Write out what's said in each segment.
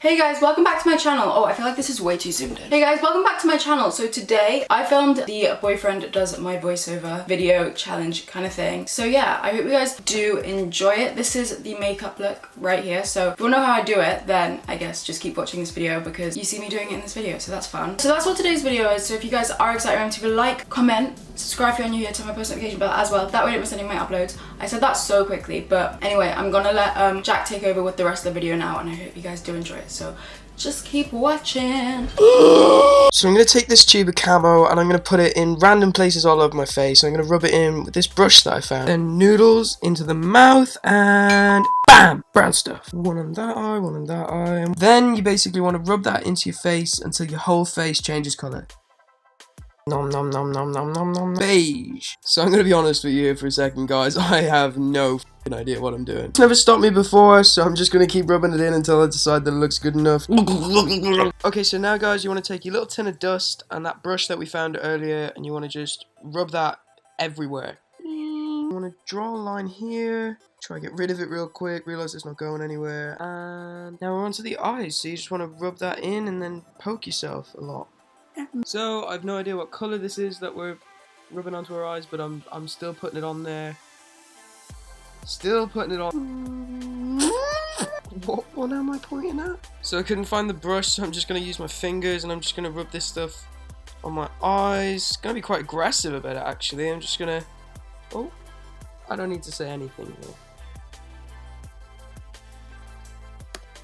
Hey guys, welcome back to my channel. Oh, I feel like this is way too zoomed in. Hey guys, welcome back to my channel. So today I filmed the boyfriend does my voiceover video challenge kind of thing. So yeah, I hope you guys do enjoy it. This is the makeup look right here. So if you want to know how I do it, then I guess just keep watching this video because you see me doing it in this video, so that's fun. So that's what today's video is. So if you guys are excited, remember to like, comment, subscribe if you're new here, turn my post notification bell as well. That way you don't miss any of my uploads. I said that so quickly, but anyway, I'm gonna let Jack take over with the rest of the video now, and I hope you guys do enjoy it. So just keep watching. So I'm going to take this tube of camo and I'm going to put it in random places all over my face. I'm going to rub it in with this brush that I found. Then noodles into the mouth and BAM! Brown stuff. One on that eye, one on that eye. And then you basically want to rub that into your face until your whole face changes colour. Nom nom nom nom nom nom nom. Beige. So I'm going to be honest with you for a second, guys. I have no f***ing idea what I'm doing. It's never stopped me before, so I'm just going to keep rubbing it in until I decide that it looks good enough. Okay, so now, guys, you want to take your little tin of dust and that brush that we found earlier, and you want to just rub that everywhere. You want to draw a line here. Try to get rid of it real quick. Realize it's not going anywhere. And now we're onto the eyes. So you just want to rub that in and then poke yourself a lot. So I've no idea what color this is that we're rubbing onto our eyes, but I'm still putting it on there. Still putting it on. What one am I pointing at? So I couldn't find the brush, so I'm just gonna use my fingers and I'm just gonna rub this stuff on my eyes. Gonna be quite aggressive about it actually. I'm just gonna. Oh, I don't need to say anything here.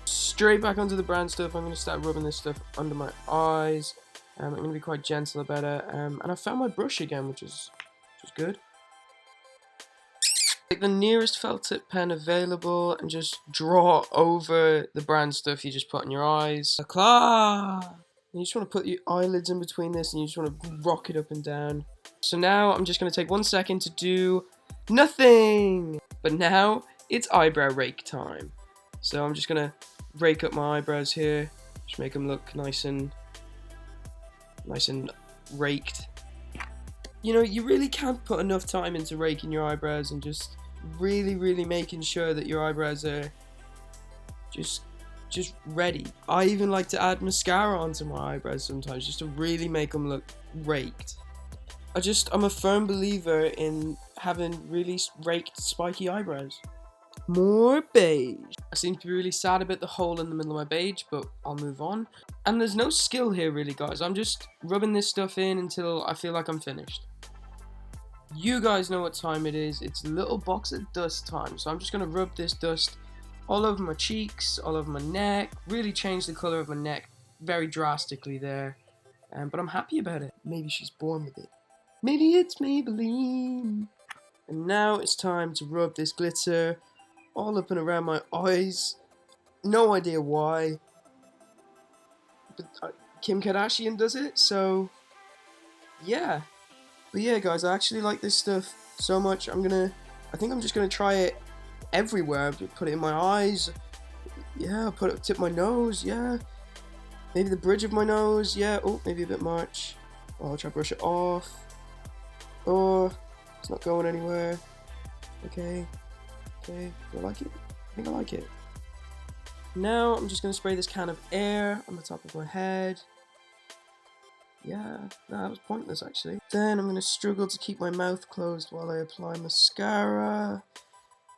Straight back onto the brown stuff. I'm gonna start rubbing this stuff under my eyes. I'm going to be quite gentle about it, and I found my brush again, which is good. Take the nearest felt tip pen available and just draw over the brown stuff you just put in your eyes. You just want to put your eyelids in between this, and you just want to rock it up and down. So now I'm just going to take 1 second to do nothing. But now it's eyebrow rake time. So I'm just going to rake up my eyebrows here, just make them look nice and raked. You know, you really can't put enough time into raking your eyebrows and just really making sure that your eyebrows are just ready. I even like to add mascara onto my eyebrows sometimes just to really make them look raked. I'm a firm believer in having really raked spiky eyebrows. More beige. I seem to be really sad about the hole in the middle of my beige, but I'll move on. And there's no skill here really, guys. I'm just rubbing this stuff in until I feel like I'm finished. You guys know what time it is. It's little box of dust time. So I'm just going to rub this dust all over my cheeks, all over my neck. Really change the colour of my neck very drastically there. But I'm happy about it. Maybe she's born with it. Maybe it's Maybelline. And now it's time to rub this glitter all up and around my eyes. No idea why, but Kim Kardashian does it, so yeah. But yeah, guys, I actually like this stuff so much. I think I'm just gonna try it everywhere. Put it in my eyes, yeah. Put it tip my nose, yeah. Maybe the bridge of my nose, yeah. Oh, maybe a bit much. Oh, I'll try to brush it off. Oh, it's not going anywhere. Okay. Do I like it? I think I like it. Now I'm just going to spray this can of air on the top of my head. Yeah, no, that was pointless actually. Then I'm going to struggle to keep my mouth closed while I apply mascara.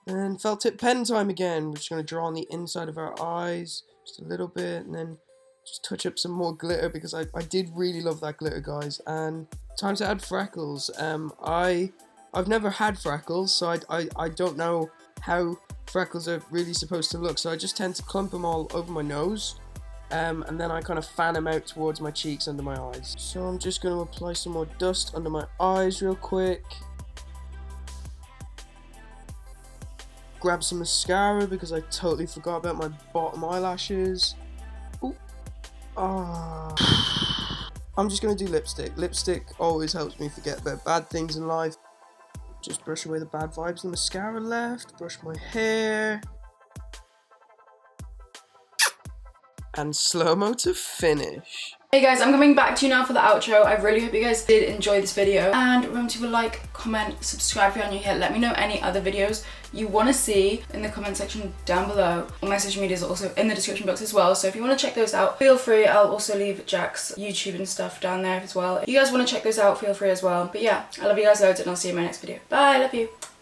Then felt tip pen time again. We're just going to draw on the inside of our eyes just a little bit, and then just touch up some more glitter because I did really love that glitter, guys. And time to add freckles. I've never had freckles, so I don't know how freckles are really supposed to look, so I just tend to clump them all over my nose, and then I kind of fan them out towards my cheeks under my eyes. So I'm just going to apply some more dust under my eyes real quick. Grab some mascara because I totally forgot about my bottom eyelashes. Ooh. I'm just going to do lipstick. Lipstick always helps me forget about bad things in life. Just brush away the bad vibes. The mascara left. Brush my hair. and slow-mo to finish. Hey guys, I'm coming back to you now for the outro. I really hope you guys did enjoy this video. And remember to like, comment, subscribe if you're new here. Let me know any other videos you want to see in the comment section down below. All my social medias are also in the description box as well. So if you want to check those out, feel free. I'll also leave Jack's YouTube and stuff down there as well. If you guys want to check those out, feel free as well. But yeah, I love you guys loads and I'll see you in my next video. Bye, love you.